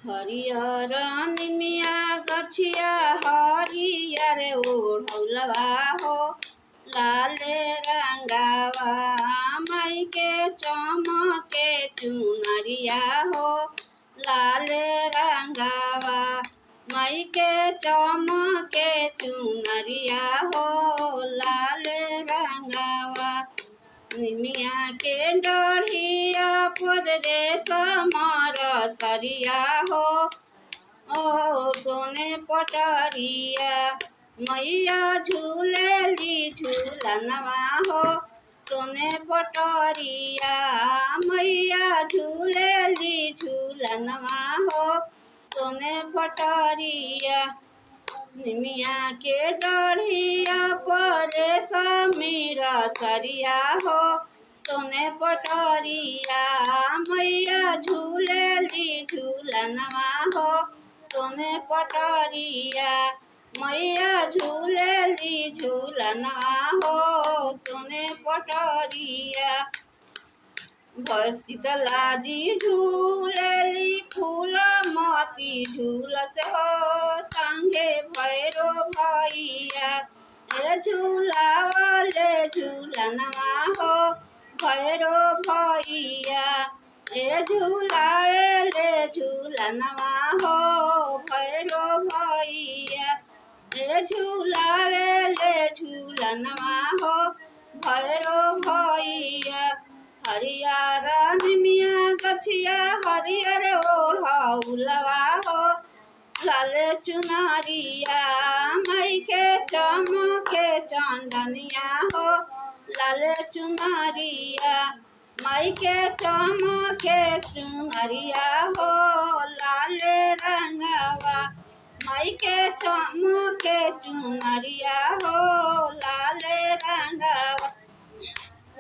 हरियर निमिया गछिया हरियर ओढ़ौलवा हो लाले रंगावा माई के चमके चुनरिया हो लाले रंगावा माई के चमके चुनरिया हो लाले रंगावा निमिया के डढ़िया पर रेशमर सरिया हो ओ सोने पटरिया मैया झूलेली झूलनवा हो सोने पटरिया मैया झूलेली झूलनवा हो सोने पटरिया निमिया के डढ़िया पर समीर सरिया हो सोने पटरिया मैया झूलेली झूलनवा हो सोने पटरिया मैया झूलेली झूलनवा हो सोने पटरिया शीतला जी झूलेली फूल मोती झूलत हो संगे भैरो भैया ए झूलावले झूलनवा हो भैरो भैया ए झूलावले झूलनवा हो भैरो भैया ए झूलावले झूलनवा हो भैरो भैया हरियर निमिया गछिया हरियर ओढ़ौलवा हो लाले चुनरिया माई के चमके चंदनिया हो लाले चुनरिया माई के चमके चुनरिया हो लाले रंगवा माई के चमके चुनरिया हो लाले रंगवा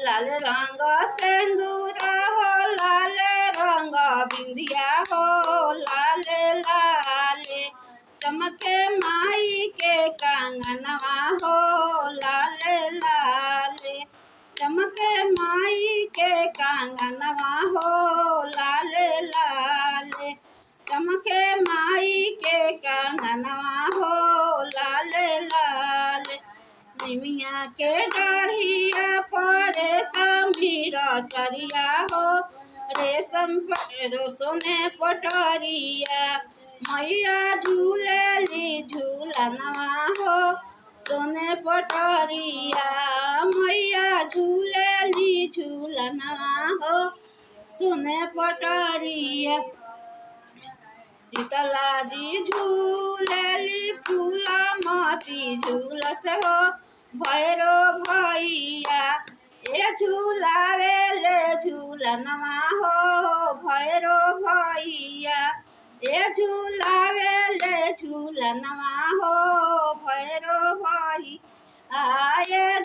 लाल रंग सिंदूर हो लाल रंग बिंदिया हो लाल लाल चमके माई के कंगनवा हो लाल लाल चमके माई के कंगनवा हो लाल लाल चमके माई के कंगनवा हो लाल लाल निमिया के डढ़िया पर समीर सरिया हो रेशम सोने पटरिया मैया झूलेली झूलनवा हो सोने पटरिया मैया झूलेली झूलनवा हो सोने पटरिया शीतला जी झूलेली फूल मोती झूलस हो भैरो भैया ए झूलावेले झूलनवा हो भैरो भैया ए झूलावेले झूलनवा हो भैरो भैया आए